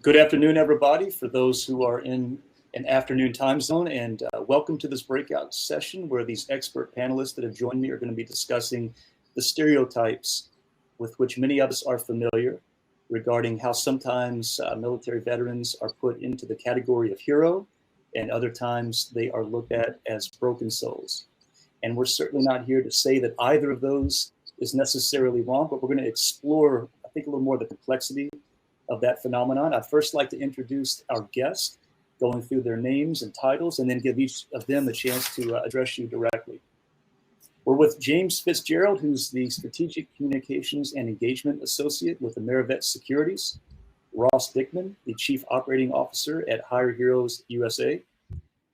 Good afternoon, everybody, for those who are in an afternoon time zone, and welcome to this breakout session where these expert panelists that have joined me are going to be discussing the stereotypes with which many of us are familiar regarding how sometimes military veterans are put into the category of hero, and other times they are looked at as broken souls. And we're certainly not here to say that either of those is necessarily wrong, but we're going to explore, I think, a little more the complexity of that phenomenon. I'd first like to introduce our guests, going through their names and titles, and then give each of them a chance to address you directly. We're with James Fitzgerald, who's the Strategic Communications and Engagement Associate with Amerivet Securities. Ross Dickman, the Chief Operating Officer at Hire Heroes USA.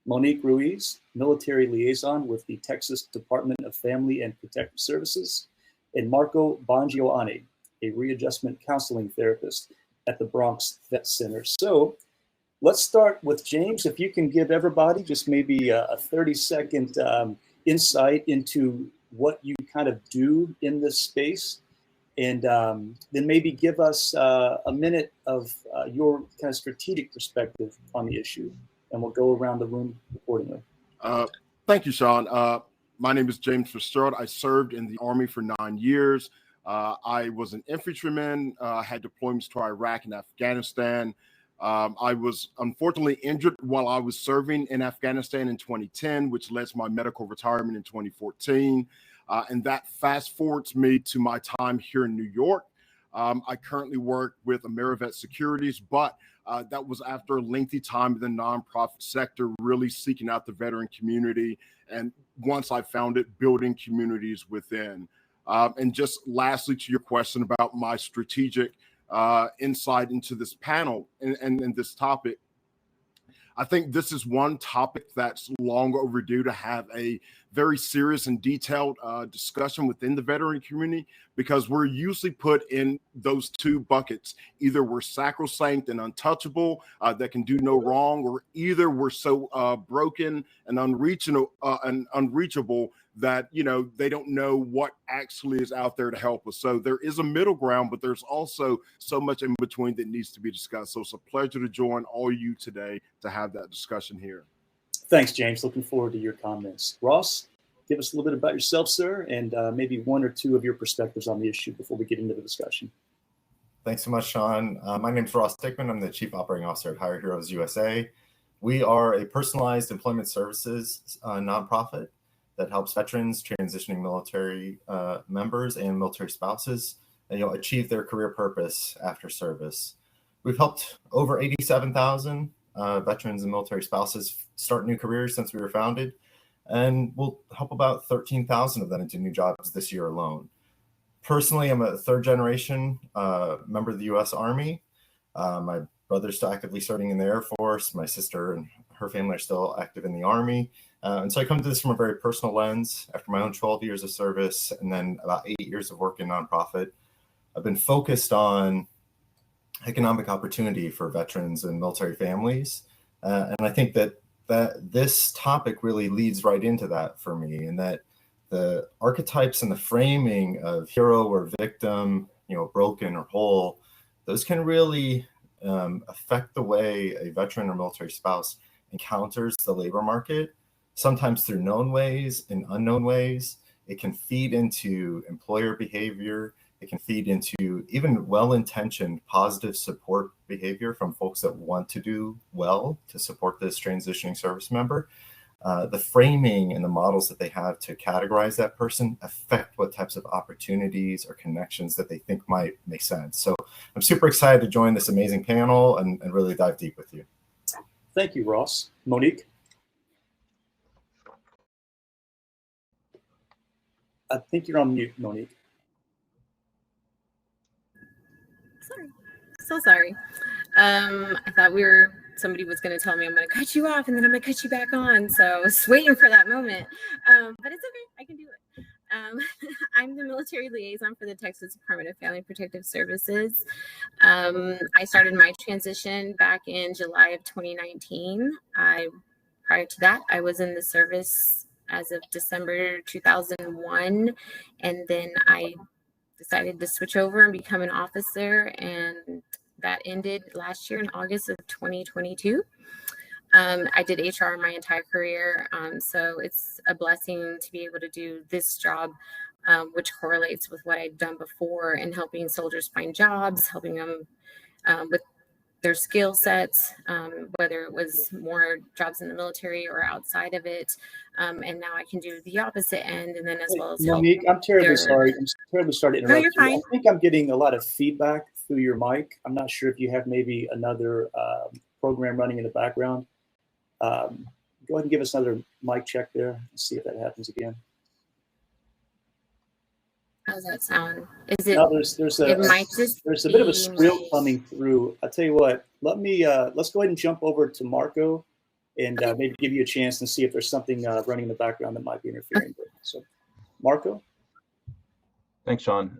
Monique Ruiz, Military Liaison with the Texas Department of Family and Protective Services. And Marco Bongioani, a readjustment counseling therapist at the Bronx Vet Center. So let's start with James. If you can give everybody just maybe a 30-second insight into what you kind of do in this space, and then maybe give us a minute of your kind of strategic perspective on the issue, and we'll go around the room accordingly. Thank you, Sean. My name is James Fitzgerald. I served in the Army for 9 years. I was an infantryman, had deployments to Iraq and Afghanistan. I was unfortunately injured while I was serving in Afghanistan in 2010, which led to my medical retirement in 2014. And that fast forwards me to my time here in New York. I currently work with Amerivet Securities, but that was after a lengthy time in the nonprofit sector, really seeking out the veteran community. And once I found it, building communities within. And just lastly, to your question about my strategic insight into this panel and this topic, I think this is one topic that's long overdue to have a very serious and detailed discussion within the veteran community, because we're usually put in those two buckets. Either we're sacrosanct and untouchable, that can do no wrong, or either we're so broken and unreachable that, you know, they don't know what actually is out there to help us. So there is a middle ground, but there's also so much in between that needs to be discussed. So it's a pleasure to join all you today to have that discussion here. Thanks, James. Looking forward to your comments. Ross, give us a little bit about yourself, sir, and maybe one or two of your perspectives on the issue before we get into the discussion. Thanks so much, Sean. My name is Ross Dickman. I'm the Chief Operating Officer at Hire Heroes USA. We are a personalized employment services nonprofit that helps veterans, transitioning military members, and military spouses, achieve their career purpose after service. We've helped over 87,000 veterans and military spouses start new careers since we were founded, and we'll help about 13,000 of them into new jobs this year alone. Personally, I'm a third-generation member of the U.S. Army. My brother's still actively serving in the Air Force. My sister and her family are still active in the Army. And so I come to this from a very personal lens. After my own 12 years of service and then about 8 years of work in nonprofit, I've been focused on economic opportunity for veterans and military families. And I think that this topic really leads right into that for me, and that the archetypes and the framing of hero or victim, broken or whole, those can really affect the way a veteran or military spouse encounters the labor market, sometimes through known ways and unknown ways. It can feed into employer behavior. It can feed into even well-intentioned positive support behavior from folks that want to do well to support this transitioning service member. The framing and the models that they have to categorize that person affect what types of opportunities or connections that they think might make sense. So I'm super excited to join this amazing panel and really dive deep with you. Thank you, Ross. Monique? I think you're on mute, Monique. Sorry. I thought somebody was going to tell me I'm going to cut you off and then I'm going to cut you back on. So I was waiting for that moment. But it's okay. I can do it. I'm the military liaison for the Texas Department of Family and Protective Services. I started my transition back in July of 2019. Prior to that, I was in the service as of December 2001. And then I decided to switch over and become an officer, and that ended last year in August of 2022. I did HR my entire career, so it's a blessing to be able to do this job, which correlates with what I'd done before in helping soldiers find jobs, helping them with their skill sets, whether it was more jobs in the military or outside of it. And now I can do the opposite end, and then as well as Monique, I'm terribly sorry. I'm terribly sorry to interrupt you're fine. you. I think I'm getting a lot of feedback through your mic. I'm not sure if you have maybe another program running in the background. Go ahead and give us another mic check there and see if that happens again. How does that sound? Is it? No, there's it might just there's a bit of a be squeal my- coming through. I'll tell you what. Let's go ahead and jump over to Marco and maybe give you a chance and see if there's something running in the background that might be interfering. So, Marco. Thanks, Sean.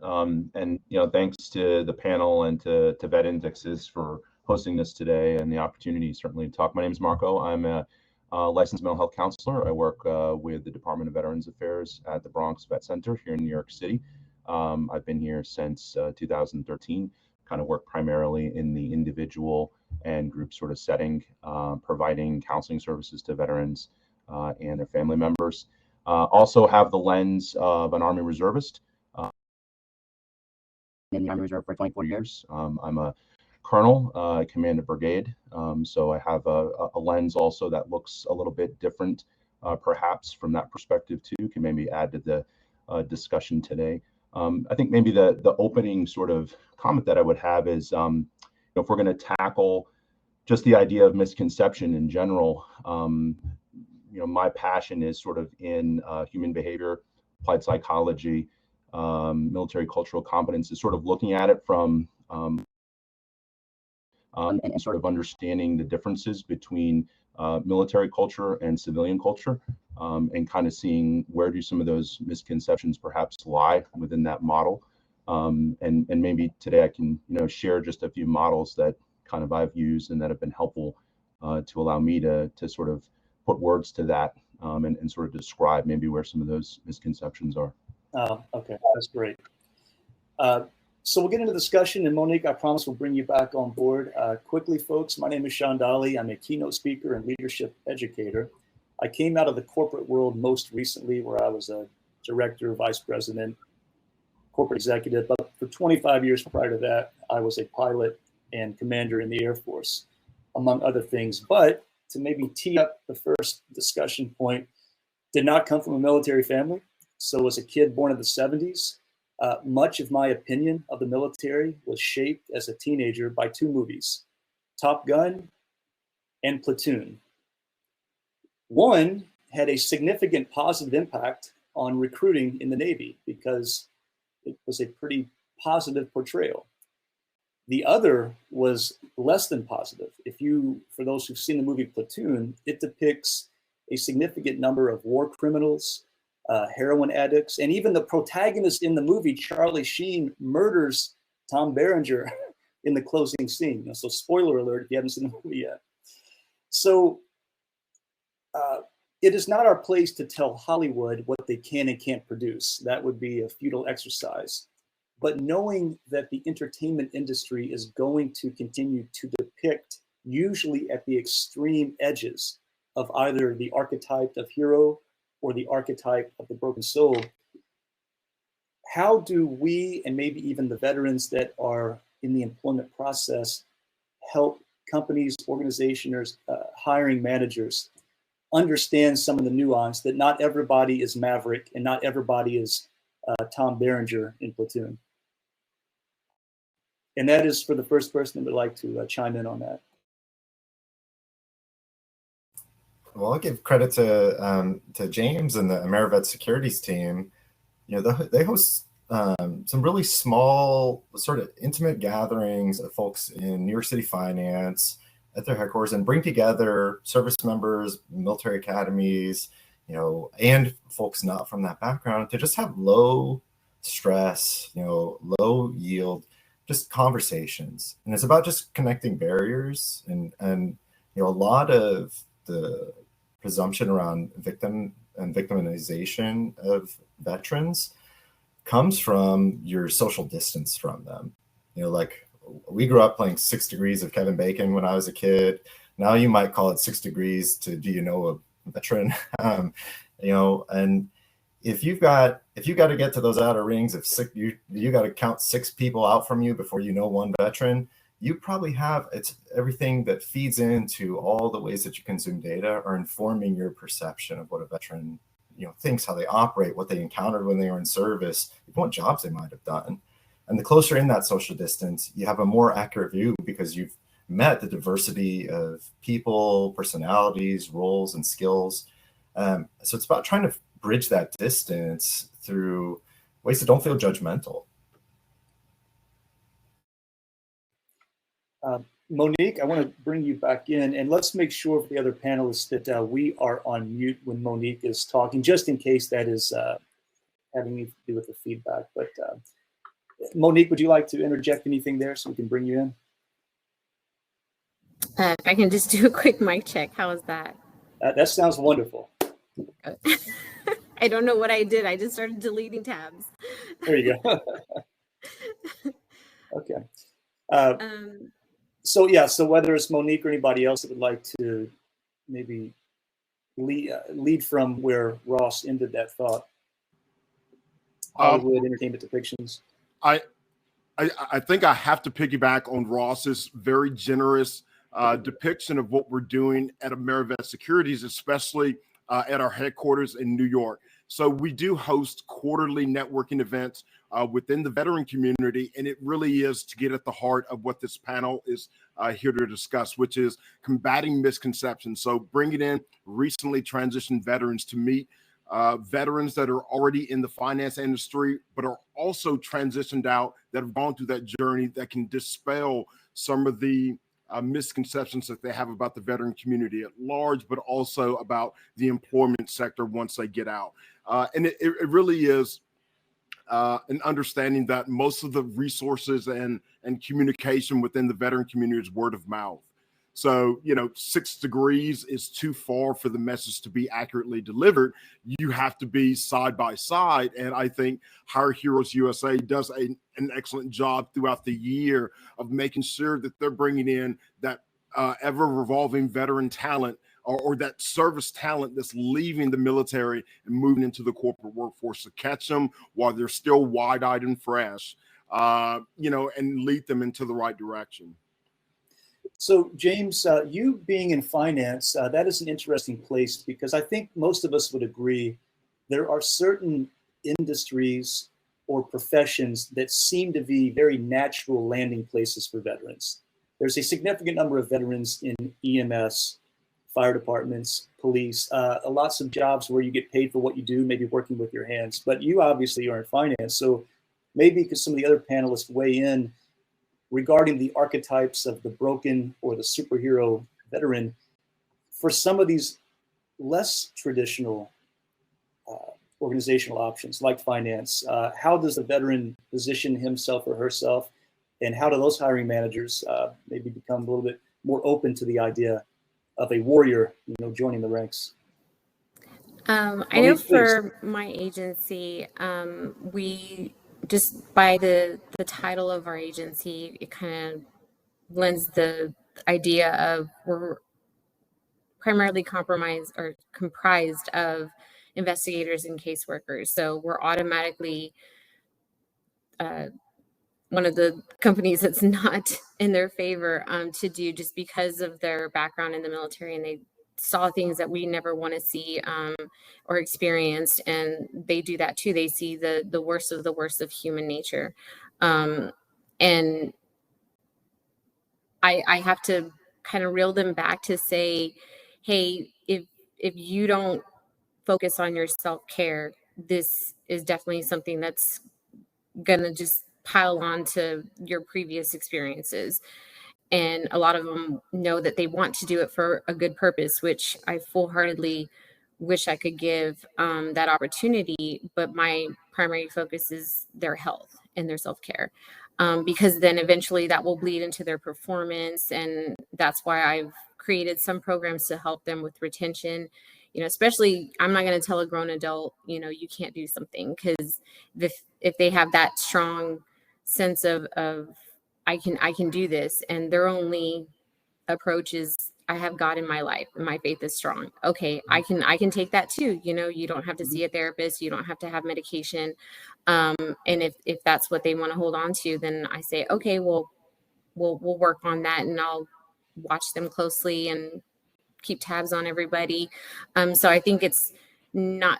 And thanks to the panel and to Vet Indexes for hosting this today and the opportunity certainly to talk. My name is Marco. I'm a licensed mental health counselor. I work with the Department of Veterans Affairs at the Bronx Vet Center here in New York City. I've been here since 2013, kind of work primarily in the individual and group sort of setting, providing counseling services to veterans and their family members. Also have the lens of an Army reservist. In the Army Reserve for 24 years. I'm a colonel, I command a brigade. So I have a lens also that looks a little bit different, perhaps from that perspective too, can maybe add to the discussion today. I think maybe the opening sort of comment that I would have is, if we're going to tackle just the idea of misconception in general, my passion is sort of in human behavior, applied psychology, military cultural competence, is sort of looking at it from and sort of understanding the differences between military culture and civilian culture, and kind of seeing where do some of those misconceptions perhaps lie within that model. And maybe today I can share just a few models that kind of I've used and that have been helpful to allow me to sort of put words to that and sort of describe maybe where some of those misconceptions are. Oh, okay, that's great. So we'll get into discussion, and Monique, I promise we'll bring you back on board. Quickly, folks, my name is Sean Daly. I'm a keynote speaker and leadership educator. I came out of the corporate world most recently, where I was a director, vice president, corporate executive. But for 25 years prior to that, I was a pilot and commander in the Air Force, among other things. But to maybe tee up the first discussion point, did not come from a military family. So as a kid born in the 70s, much of my opinion of the military was shaped as a teenager by two movies, Top Gun and Platoon. One had a significant positive impact on recruiting in the Navy because it was a pretty positive portrayal. The other was less than positive. For those who've seen the movie Platoon, it depicts a significant number of war criminals, heroin addicts, and even the protagonist in the movie, Charlie Sheen, murders Tom Berenger in the closing scene. So spoiler alert if you haven't seen the movie yet. So it is not our place to tell Hollywood what they can and can't produce. That would be a futile exercise. But knowing that the entertainment industry is going to continue to depict, usually at the extreme edges of either the archetype of hero or the archetype of the broken soul, how do we, and maybe even the veterans that are in the employment process, help companies, organizations, hiring managers understand some of the nuance that not everybody is Maverick and not everybody is Tom Berenger in Platoon? And that is for the first person that would like to chime in on that. Well, I'll give credit to James and the AmeriVet Securities team. They host some really small, sort of intimate gatherings of folks in New York City finance at their headquarters and bring together service members, military academies, and folks not from that background to just have low stress, low yield, just conversations. And it's about just connecting barriers and a lot of the presumption around victim and victimization of veterans comes from your social distance from them. Like we grew up playing 6 Degrees of Kevin Bacon when I was a kid. Now you might call it 6 Degrees to Do You Know a Veteran? And if you got to get to those outer rings of six, you got to count 6 people out from you before you know one veteran. You probably have everything that feeds into all the ways that you consume data are informing your perception of what a veteran thinks, how they operate, what they encountered when they were in service, what jobs they might have done. And the closer in that social distance, you have a more accurate view because you've met the diversity of people, personalities, roles, and skills. So it's about trying to bridge that distance through ways that don't feel judgmental. Monique, I want to bring you back in, and let's make sure for the other panelists that we are on mute when Monique is talking, just in case that is having anything to do with the feedback. But Monique, would you like to interject anything there so we can bring you in? If I can just do a quick mic check, how is that? That sounds wonderful. I don't know what I did. I just started deleting tabs. There you go. Okay. So whether it's Monique or anybody else that would like to maybe lead from where Ross ended that thought. Hollywood entertainment depictions. I think I have to piggyback on Ross's very generous depiction of what we're doing at AmeriVet Securities, especially at our headquarters in New York. So we do host quarterly networking events within the veteran community, and it really is to get at the heart of what this panel is here to discuss, which is combating misconceptions. So bringing in recently transitioned veterans to meet veterans that are already in the finance industry, but are also transitioned out, that have gone through that journey, that can dispel some of the misconceptions that they have about the veteran community at large, but also about the employment sector once they get out. And it really is an understanding that most of the resources and communication within the veteran community is word of mouth. So, 6 Degrees is too far for the message to be accurately delivered. You have to be side by side. And I think Hire Heroes USA does an excellent job throughout the year of making sure that they're bringing in that ever revolving veteran talent or that service talent that's leaving the military and moving into the corporate workforce, to catch them while they're still wide-eyed and fresh, and lead them into the right direction. So, James, you being in finance, that is an interesting place, because I think most of us would agree there are certain industries or professions that seem to be very natural landing places for veterans. There's a significant number of veterans in EMS, fire departments, police, lots of jobs where you get paid for what you do, maybe working with your hands. But you obviously are in finance. So maybe because some of the other panelists weigh in regarding the archetypes of the broken or the superhero veteran, for some of these less traditional organizational options like finance, how does the veteran position himself or herself, and how do those hiring managers maybe become a little bit more open to the idea of a warrior, joining the ranks? I know for my agency, we just by the title of our agency, it kind of lends the idea of we're primarily comprised of investigators and caseworkers. So we're automatically one of the companies that's not in their favor to do, just because of their background in the military, and they saw things that we never want to see or experienced, and they do that too. They see the worst of the worst of human nature, and I have to kind of reel them back to say, hey, if you don't focus on your self-care, this is definitely something that's gonna just pile on to your previous experiences. And a lot of them know that they want to do it for a good purpose, which I full-heartedly wish I could give that opportunity. But my primary focus is their health and their self-care, because then eventually that will bleed into their performance. And that's why I've created some programs to help them with retention. Especially, I'm not going to tell a grown adult, you can't do something, because if they have that strong sense of I can do this. And their only approach is, I have God in my life and my faith is strong. Okay, I can take that too. You don't have to see a therapist, you don't have to have medication. And if that's what they want to hold on to, then I say, okay, well, we'll work on that, and I'll watch them closely and keep tabs on everybody. So I think it's not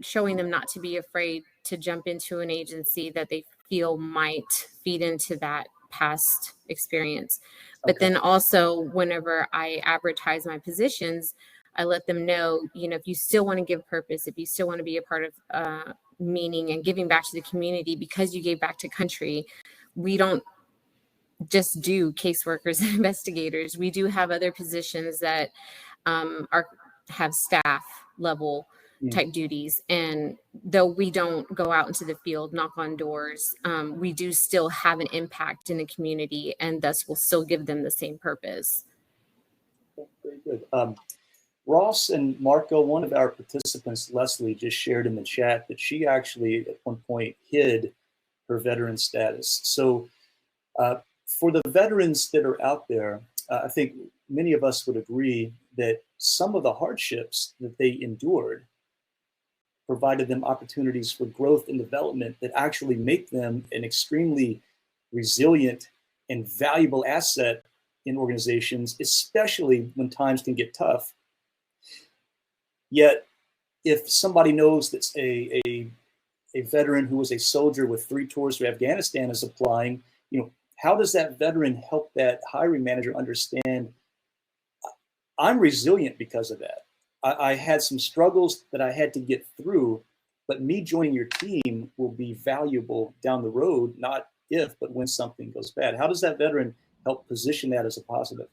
showing them not to be afraid to jump into an agency that they feel might feed into that past experience. But then also, whenever I advertise my positions, I let them know, if you still want to give purpose, if you still want to be a part of meaning and giving back to the community because you gave back to country, we don't just do caseworkers and investigators. We do have other positions that have staff level type duties. And though we don't go out into the field, knock on doors, we do still have an impact in the community, and thus will still give them the same purpose. Very good. Ross and Marco, one of our participants, Leslie, just shared in the chat that she actually at one point hid her veteran status. So for the veterans that are out there, I think many of us would agree that some of the hardships that they endured provided them opportunities for growth and development that actually make them an extremely resilient and valuable asset in organizations, especially when times can get tough. Yet, if somebody knows that a veteran who was a soldier with 3 tours to Afghanistan is applying, how does that veteran help that hiring manager understand, I'm resilient because of that? I had some struggles that I had to get through, but me joining your team will be valuable down the road, not if, but when something goes bad. How does that veteran help position that as a positive?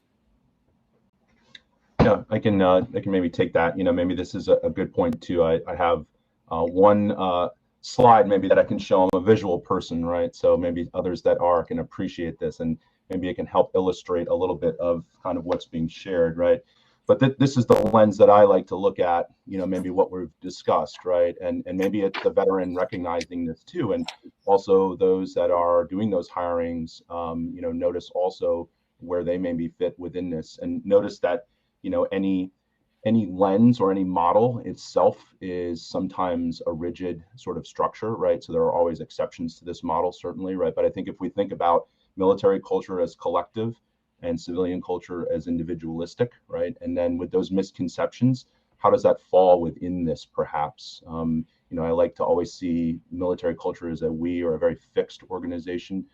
Yeah, I can maybe take that. Maybe this is a good point too. I have one slide maybe that I can show. I'm a visual person, right? So maybe others that can appreciate this, and maybe it can help illustrate a little bit of kind of what's being shared, right? But this is the lens that I like to look at, maybe what we've discussed, right? And maybe it's the veteran recognizing this too. And also those that are doing those hirings, notice also where they maybe fit within this, and notice that, any lens or any model itself is sometimes a rigid sort of structure, right? So there are always exceptions to this model, certainly, right? But I think if we think about military culture as collective and civilian culture as individualistic, right? And then with those misconceptions, how does that fall within this, perhaps? I like to always see military culture as a we or a very fixed organization,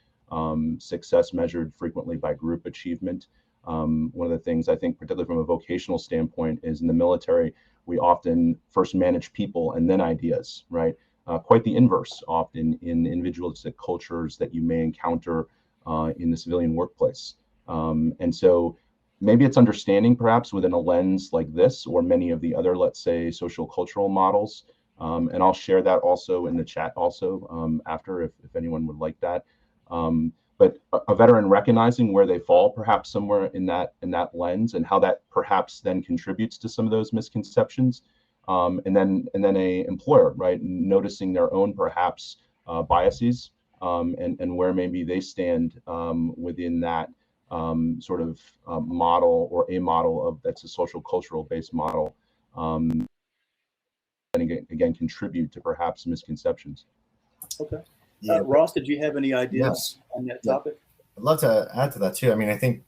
success measured frequently by group achievement. One of the things I think, particularly from a vocational standpoint, is in the military, we often first manage people and then ideas, right? Quite the inverse often in individualistic cultures that you may encounter in the civilian workplace. And so maybe it's understanding perhaps within a lens like this or many of the other, let's say, social cultural models. And I'll share that also in the chat also after if anyone would like that. But a veteran recognizing where they fall perhaps somewhere in that lens, and how that perhaps then contributes to some of those misconceptions. And then a employer, right, noticing their own perhaps biases and where maybe they stand within that sort of model or a model of that's a social cultural based model, and again contribute to perhaps misconceptions. Okay. Ross, did you have any ideas on that topic? I'd love to add to that too. I mean, I think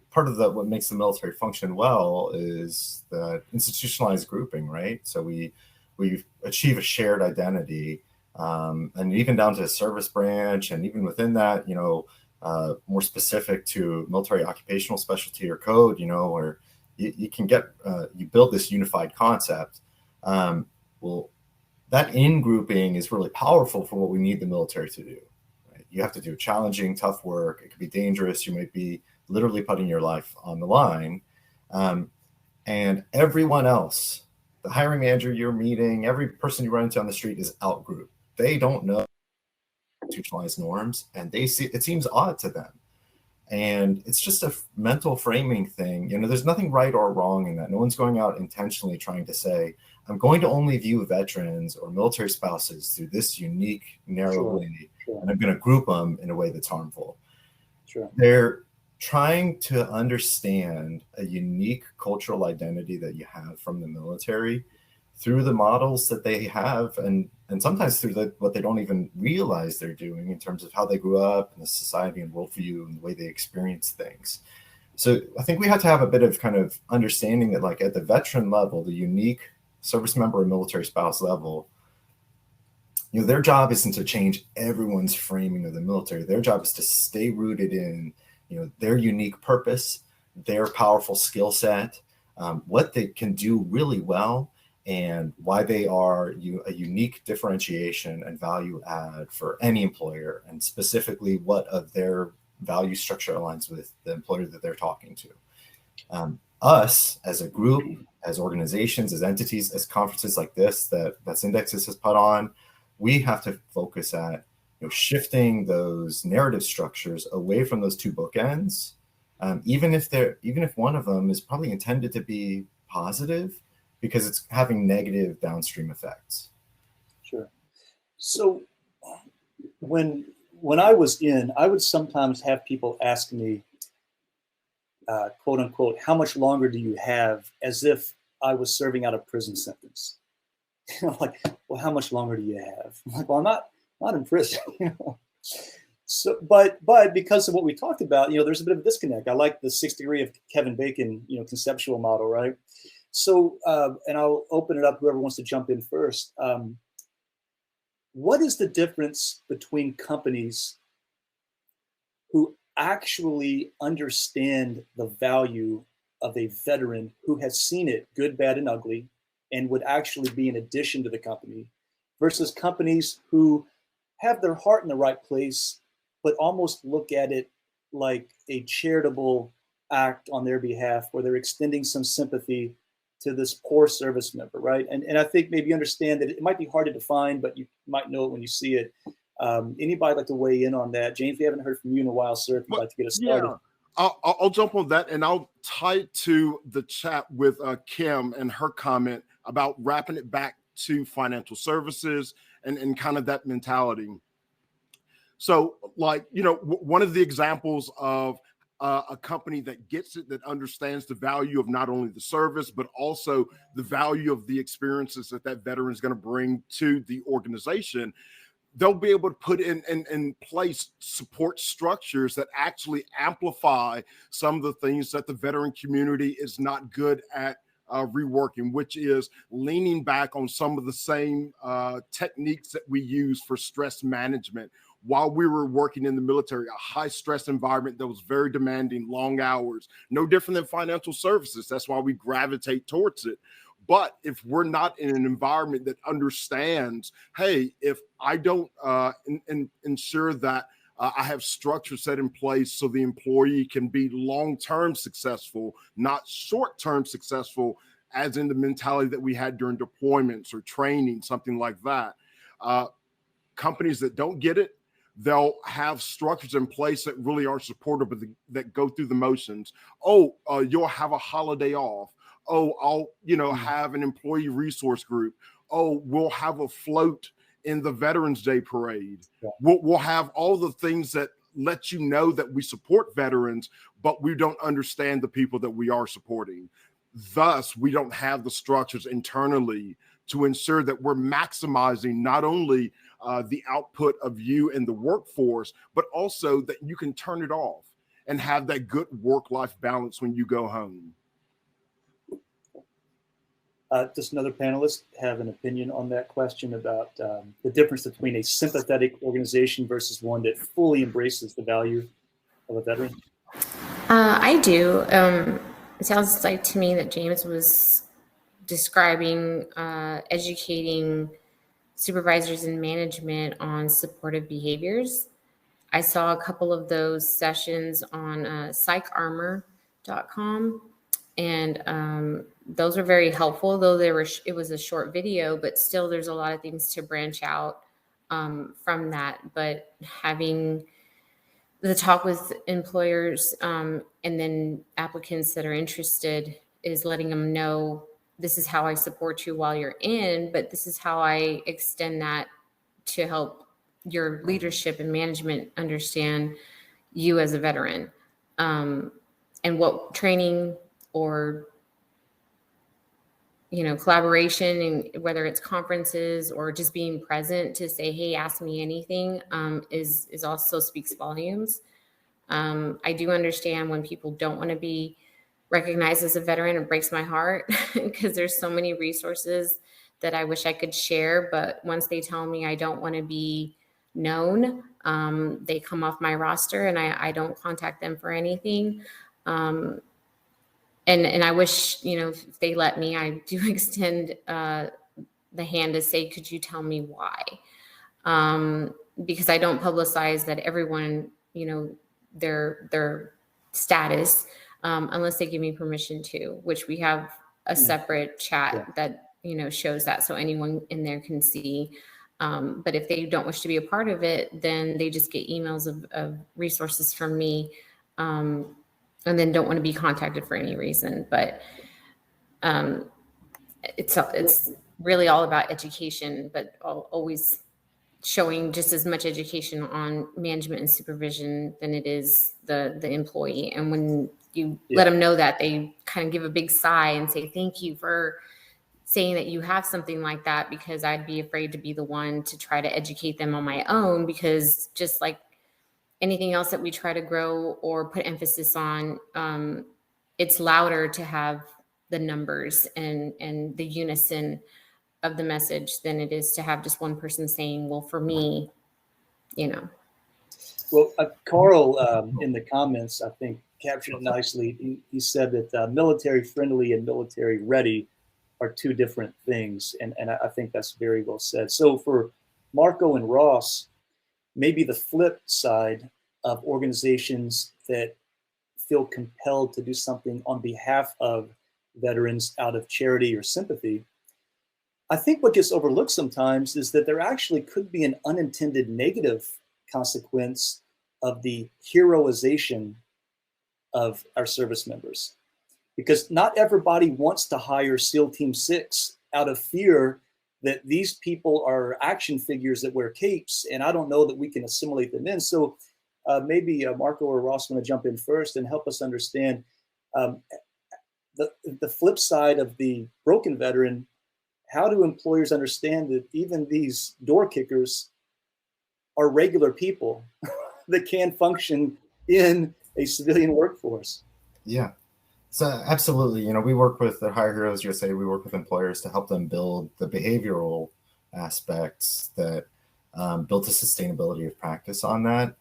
part of what makes the military function well is the institutionalized grouping, right? So we achieve a shared identity, and even down to a service branch, and even within that, more specific to military occupational specialty or code, where you can get you build this unified concept. Well, that in-grouping is really powerful for what we need the military to do. Right? You have to do challenging, tough work. It could be dangerous. You might be literally putting your life on the line. And everyone else, the hiring manager you're meeting, every person you run into on the street is out-grouped. They don't know institutionalized norms, and they see it seems odd to them. And it's just a mental framing thing. There's nothing right or wrong in that. No one's going out intentionally trying to say, I'm going to only view veterans or military spouses through this unique, narrow way, and I'm going to group them in a way that's harmful. Sure. They're trying to understand a unique cultural identity that you have from the military through the models that they have, and sometimes through what they don't even realize they're doing in terms of how they grew up and the society and worldview and the way they experience things. So I think we have to have a bit of kind of understanding that, like, at the veteran level, the unique service member or military spouse level, their job isn't to change everyone's framing of the military. Their job is to stay rooted in, their unique purpose, their powerful skill set, what they can do really well, and why they are a unique differentiation and value add for any employer, and specifically what of their value structure aligns with the employer that they're talking to. Us as a group, as organizations, as entities, as conferences like this that Indexes has put on, we have to focus at shifting those narrative structures away from those two bookends, even if one of them is probably intended to be positive, because it's having negative downstream effects. Sure. So when I was I would sometimes have people ask me, quote unquote, how much longer do you have, as if I was serving out a prison sentence. I'm like, well, how much longer do you have? I'm like, well, I'm not in prison. So, but because of what we talked about, there's a bit of a disconnect. I like the 6th degree of Kevin Bacon, conceptual model, right? So, and I'll open it up, whoever wants to jump in first. What is the difference between companies who actually understand the value of a veteran who has seen it, good, bad, and ugly, and would actually be an addition to the company, versus companies who have their heart in the right place, but almost look at it like a charitable act on their behalf, where they're extending some sympathy to this poor service member, right? And I think maybe you understand that it might be hard to define, but you might know it when you see it. Anybody like to weigh in on that? James, we haven't heard from you in a while, sir, if you'd like to get us started. Yeah. I'll jump on that, and I'll tie it to the chat with Kim and her comment about wrapping it back to financial services and kind of that mentality. So, like, one of the examples of a company that gets it, that understands the value of not only the service, but also the value of the experiences that veteran is going to bring to the organization, they'll be able to put in place support structures that actually amplify some of the things that the veteran community is not good at reworking, which is leaning back on some of the same techniques that we use for stress management. While we were working in the military, a high stress environment that was very demanding, long hours, no different than financial services. That's why we gravitate towards it. But if we're not in an environment that understands, hey, if I don't ensure that I have structures set in place so the employee can be long-term successful, not short-term successful, as in the mentality that we had during deployments or training, something like that. Companies that don't get it, they'll have structures in place that really aren't supportive, but that go through the motions. You'll have a holiday off. I'll, have an employee resource group. We'll have a float in the Veterans Day parade. Yeah. We'll have all the things that let you know that we support veterans, but we don't understand the people that we are supporting. Thus, we don't have the structures internally to ensure that we're maximizing not only the output of you and the workforce, but also that you can turn it off and have that good work-life balance when you go home. Does another panelist have an opinion on that question about the difference between a sympathetic organization versus one that fully embraces the value of a veteran? I do. It sounds like to me that James was describing educating supervisors and management on supportive behaviors. I saw a couple of those sessions on psycharmor.com. And those are very helpful, though it was a short video, but still there's a lot of things to branch out from that. But having the talk with employers and then applicants that are interested is letting them know, this is how I support you while you're in, but this is how I extend that to help your leadership and management understand, you as a veteran, and what training or collaboration, and whether it's conferences or just being present to say, hey, ask me anything, is also speaks volumes. I do understand when people don't want to be recognized as a veteran. It breaks my heart because there's so many resources that I wish I could share. But once they tell me I don't want to be known, they come off my roster, and I don't contact them for anything. And I wish, if they let me, I do extend the hand to say, could you tell me why? Because I don't publicize that everyone, their status, unless they give me permission to, which we have a separate chat that, shows that, so anyone in there can see. But if they don't wish to be a part of it, then they just get emails of resources from me, and then don't want to be contacted for any reason. But it's really all about education, but always showing just as much education on management and supervision than it is the employee. And when you let them know that, they kind of give a big sigh and say, thank you for saying that you have something like that, because I'd be afraid to be the one to try to educate them on my own, because just like anything else that we try to grow or put emphasis on, it's louder to have the numbers and the unison of the message than it is to have just one person saying, well, for me, Well, Carl, in the comments, I think captured it nicely. He said that military friendly and military ready are two different things. And I think that's very well said. So for Marco and Ross, maybe the flip side of organizations that feel compelled to do something on behalf of veterans out of charity or sympathy, I think what gets overlooked sometimes is that there actually could be an unintended negative consequence of the heroization of our service members. Because not everybody wants to hire SEAL Team 6 out of fear that these people are action figures that wear capes, and I don't know that we can assimilate them in. So maybe Marco or Ross want to jump in first and help us understand the flip side of the broken veteran. How do employers understand that even these door kickers are regular people that can function in a civilian workforce? Yeah. So absolutely, we work with the Hire Heroes USA. We work with employers to help them build the behavioral aspects that build the sustainability of practice on that.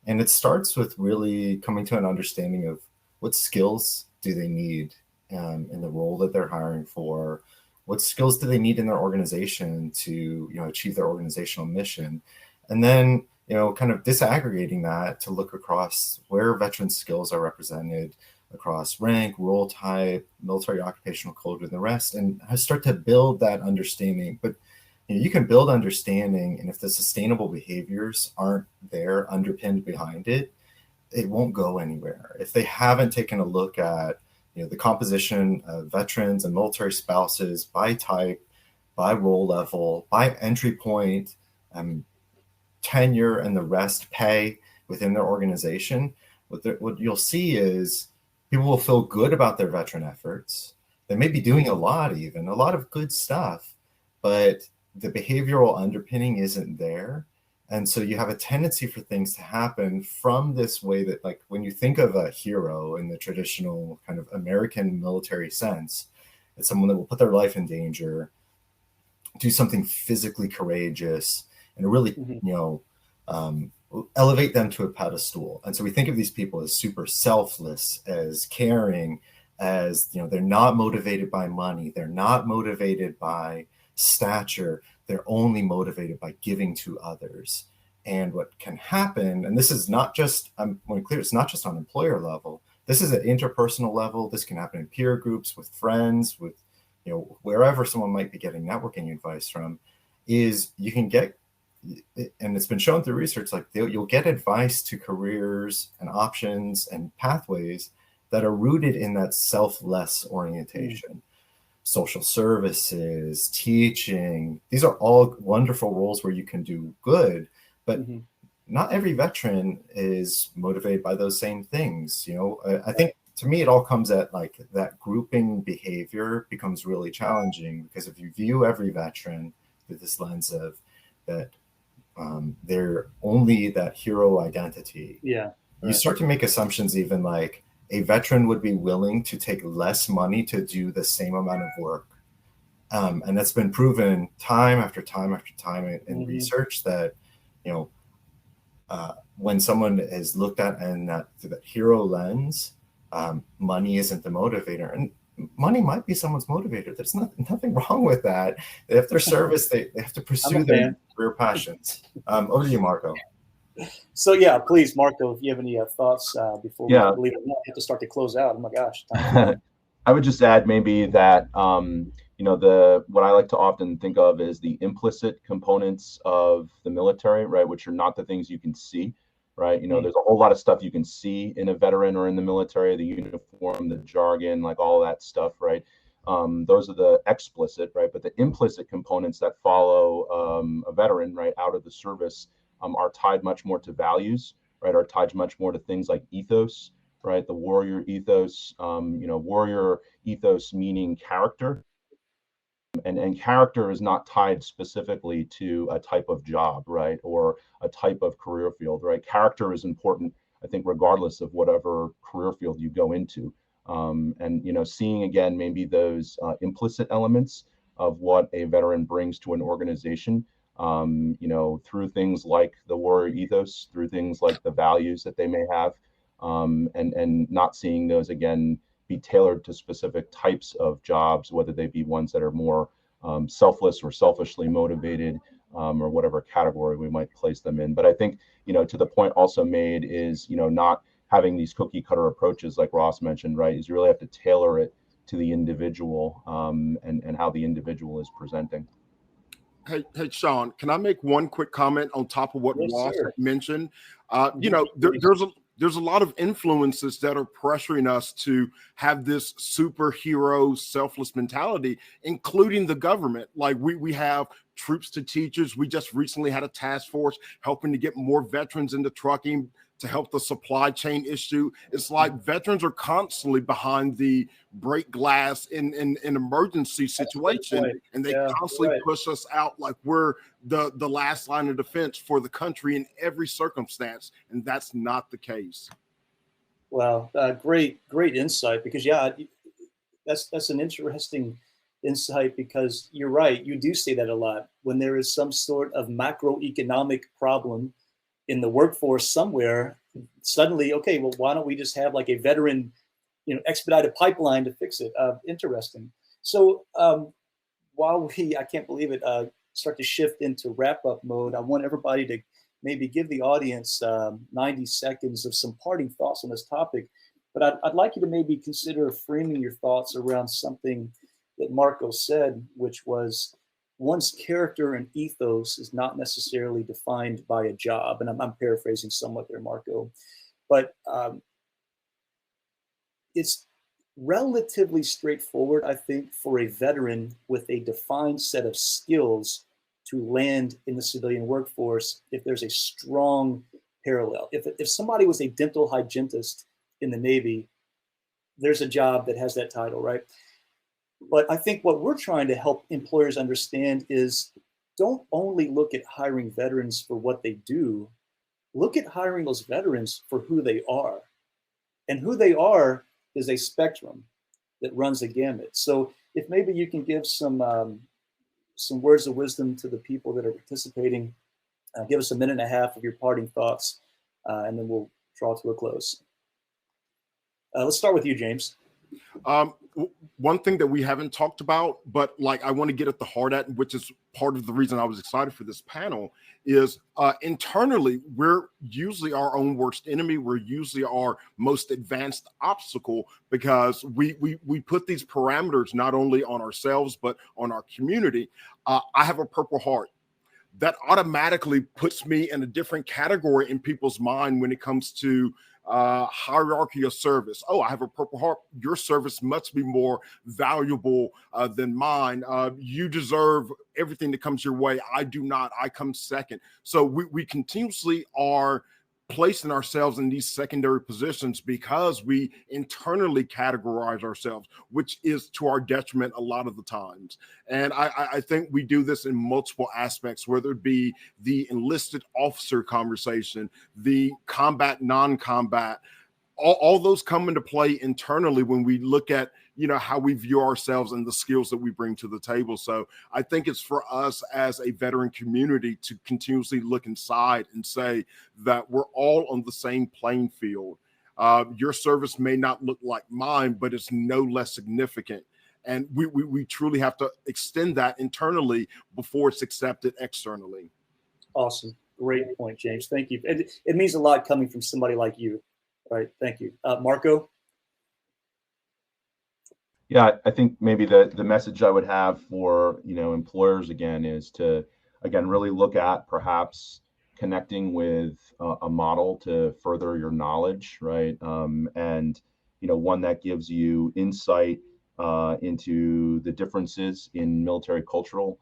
And it starts with really coming to an understanding of what skills do they need in the role that they're hiring for. What skills do they need in their organization to, achieve their organizational mission? And then, kind of disaggregating that to look across where veteran skills are represented across rank, role type, military occupational code, and the rest, and start to build that understanding. But you can build understanding, and if the sustainable behaviors aren't there underpinned behind it, it won't go anywhere. If they haven't taken a look at the composition of veterans and military spouses by type, by role level, by entry point, tenure, and the rest pay within their organization, what you'll see is people will feel good about their veteran efforts. They may be doing a lot of good stuff, but the behavioral underpinning isn't there. And so you have a tendency for things to happen from this way that, like, when you think of a hero in the traditional kind of American military sense, it's someone that will put their life in danger, do something physically courageous, and really, elevate them to a pedestal. And so we think of these people as super selfless, as caring, as, they're not motivated by money. They're not motivated by stature. They're only motivated by giving to others. And what can happen, and this is not just, I want to clear, it's not just on employer level. This is at interpersonal level. This can happen in peer groups, with friends, with, wherever someone might be getting networking advice from, is you can get, and it's been shown through research, like you'll get advice to careers and options and pathways that are rooted in that selfless orientation. Social services, teaching, these are all wonderful roles where you can do good, but not every veteran is motivated by those same things. I think to me, it all comes at like that grouping behavior becomes really challenging, because if you view every veteran through this lens of that they're only that hero identity, you start to make assumptions, even like a veteran would be willing to take less money to do the same amount of work. And that's been proven time after time after time in research that, when someone is looked at in through that hero lens, money isn't the motivator. And money might be someone's motivator. There's nothing wrong with that. If they're service, they have to pursue their career passions. Over to you, Marco. So yeah, please, Marco, if you have any thoughts before we leave it, have to start to close out. Oh my gosh. I would just add maybe that what I like to often think of is the implicit components of the military, right, which are not the things you can see, right? There's a whole lot of stuff you can see in a veteran or in the military, the uniform, the jargon, like all that stuff, right? Those are the explicit, right? But the implicit components that follow a veteran, right, out of the service are tied much more to values, right? Are tied much more to things like ethos, right? The warrior ethos, warrior ethos meaning character. And character is not tied specifically to a type of job, right? Or a type of career field, right? Character is important, I think, regardless of whatever career field you go into. And seeing again, maybe those implicit elements of what a veteran brings to an organization, through things like the warrior ethos, through things like the values that they may have, and not seeing those again be tailored to specific types of jobs, whether they be ones that are more selfless or selfishly motivated, or whatever category we might place them in. But I think, to the point also made is, not having these cookie cutter approaches like Ross mentioned, right, is you really have to tailor it to the individual, and how the individual is presenting. Hey, Sean, can I make one quick comment on top of what Ross mentioned? There's a lot of influences that are pressuring us to have this superhero selfless mentality, including the government. Like we have troops to teachers. We just recently had a task force helping to get more veterans into trucking to help the supply chain issue. It's like veterans are constantly behind the break glass in an emergency situation, and they constantly push us out like we're the last line of defense for the country in every circumstance, and that's not the case. Wow, great insight, because that's an interesting insight, because you're right, you do see that a lot when there is some sort of macroeconomic problem in the workforce somewhere. Suddenly, okay, well, why don't we just have like a veteran, expedited pipeline to fix it? Interesting. So while I can't believe it, start to shift into wrap up mode, I want everybody to maybe give the audience 90 seconds of some parting thoughts on this topic. But I'd like you to maybe consider framing your thoughts around something that Marco said, which was one's character and ethos is not necessarily defined by a job. And I'm paraphrasing somewhat there, Marco. But it's relatively straightforward, I think, for a veteran with a defined set of skills to land in the civilian workforce if there's a strong parallel. If somebody was a dental hygienist in the Navy, there's a job that has that title, right? But I think what we're trying to help employers understand is don't only look at hiring veterans for what they do, look at hiring those veterans for who they are. And who they are is a spectrum that runs a gamut. So if maybe you can give some words of wisdom to the people that are participating, give us a minute and a half of your parting thoughts, and then we'll draw to a close. Let's start with you, James. One thing that we haven't talked about, but like I want to get at the heart at, which is part of the reason I was excited for this panel, is internally, we're usually our own worst enemy. We're usually our most advanced obstacle, because we put these parameters not only on ourselves, but on our community. I have a Purple Heart. That automatically puts me in a different category in people's mind when it comes to hierarchy of service. Oh, I have a Purple Heart. Your service must be more valuable than mine. You deserve everything that comes your way. I do not. I come second. So we continuously are placing ourselves in these secondary positions because we internally categorize ourselves, which is to our detriment a lot of the times. And I think we do this in multiple aspects, whether it be the enlisted officer conversation, the combat, non-combat, all those come into play internally when we look at, how we view ourselves and the skills that we bring to the table. So I think it's for us as a veteran community to continuously look inside and say that we're all on the same playing field. Your service may not look like mine, but it's no less significant. And we truly have to extend that internally before it's accepted externally. Awesome. Great point, James. Thank you. And it means a lot coming from somebody like you. All right. Thank you. Marco? Yeah, I think maybe the message I would have for, employers again is to, again, really look at perhaps connecting with a model to further your knowledge, right? And, one that gives you insight into the differences in military cultural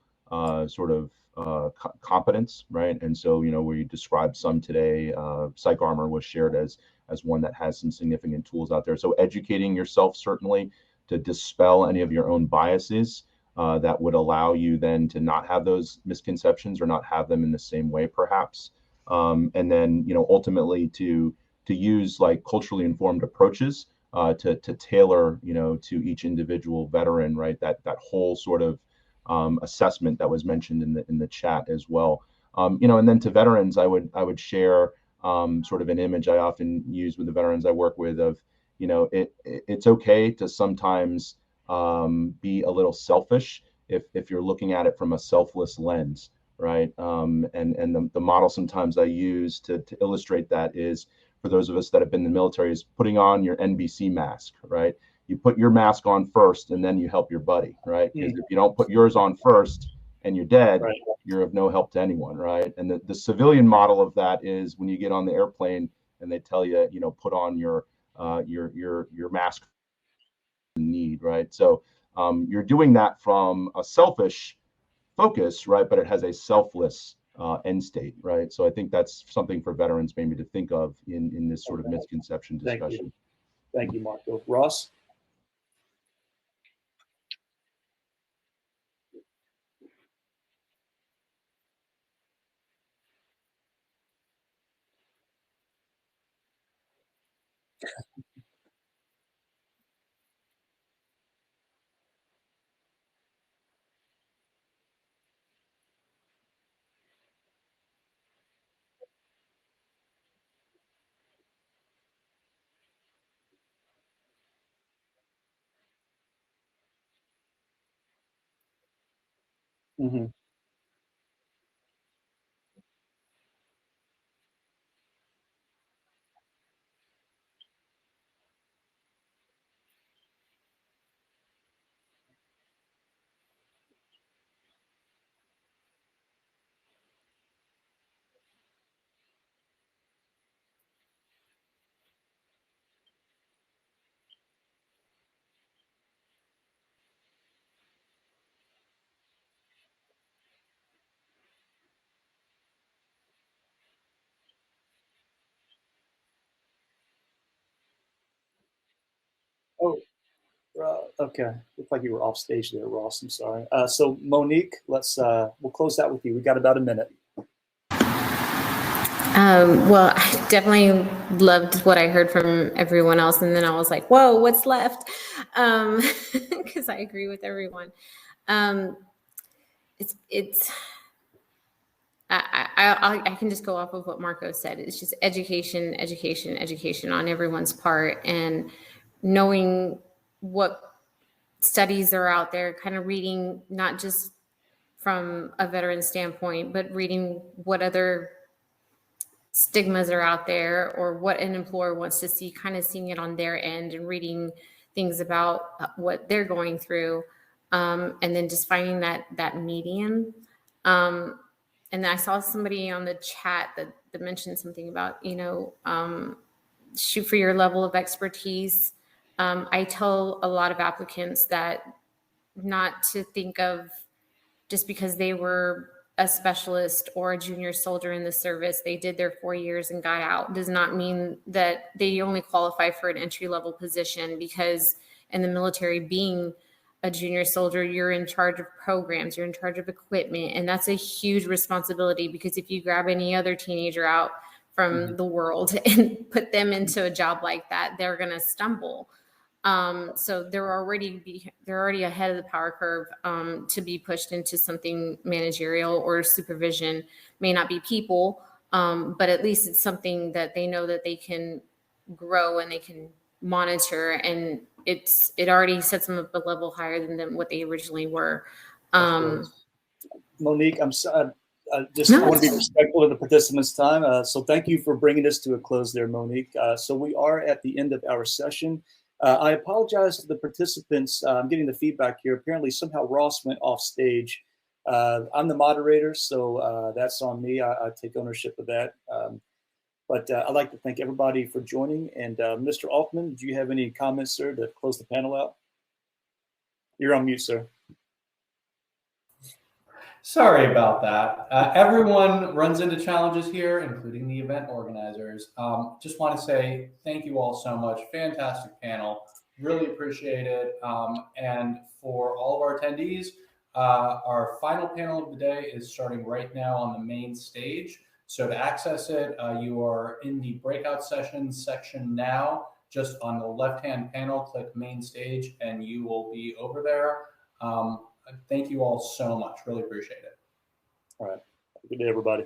competence, right? And so, we described some today. Psych Armor was shared as one that has some significant tools out there. So educating yourself certainly to dispel any of your own biases that would allow you then to not have those misconceptions or not have them in the same way, perhaps. And then, ultimately to use like culturally informed approaches to tailor, to each individual veteran, right? That whole sort of assessment that was mentioned in the chat as well. And then to veterans, I would share sort of an image I often use with the veterans I work with of, it's okay to sometimes be a little selfish if you're looking at it from a selfless lens, right? And the model sometimes I use to illustrate that is, for those of us that have been in the military, is putting on your NBC mask, right? You put your mask on first and then you help your buddy, right? Because if you don't put yours on first and you're dead, right, you're of no help to anyone, right? And the civilian model of that is when you get on the airplane and they tell you, put on your mask need, right? So you're doing that from a selfish focus, right? But it has a selfless end state, right? So I think that's something for veterans maybe to think of in this sort of misconception discussion. Thank you, Marco. Ross? Mm-hmm. Oh, okay. Looked like you were off stage there, Ross. I'm sorry. So Monique, we'll close that with you. We got about a minute. Well, I definitely loved what I heard from everyone else, and then I was like, "Whoa, what's left?" Because I agree with everyone. I can just go off of what Marco said. It's just education on everyone's part, and knowing what studies are out there, kind of reading not just from a veteran standpoint, but reading what other stigmas are out there or what an employer wants to see, kind of seeing it on their end and reading things about what they're going through, and then just finding that median. And I saw somebody on the chat that mentioned something about, shoot for your level of expertise. I tell a lot of applicants that not to think of just because they were a specialist or a junior soldier in the service, they did their 4 years and got out, does not mean that they only qualify for an entry-level position, because in the military, being a junior soldier, you're in charge of programs, you're in charge of equipment, and that's a huge responsibility, because if you grab any other teenager out from the world and put them into a job like that, they're going to stumble. So they're already ahead of the power curve to be pushed into something managerial or supervision. May not be people, but at least it's something that they know that they can grow and they can monitor, and it already sets them up a level higher than what they originally were. Monique, I want to be respectful of the participants' time. So thank you for bringing this to a close there, Monique. So we are at the end of our session. I apologize to the participants. I'm getting the feedback here. Apparently, somehow Ross went off stage. I'm the moderator, so that's on me. I take ownership of that. But I'd like to thank everybody for joining. And Mr. Altman, do you have any comments, sir, to close the panel out? You're on mute, sir. Sorry about that. Everyone runs into challenges here, including the event organizers. Just want to say thank you all so much. Fantastic panel. Really appreciate it. And for all of our attendees, our final panel of the day is starting right now on the main stage. So to access it, you are in the breakout sessions section now. Just on the left-hand panel, click main stage, and you will be over there. Thank you all so much. Really appreciate it. All right. Have a good day, everybody.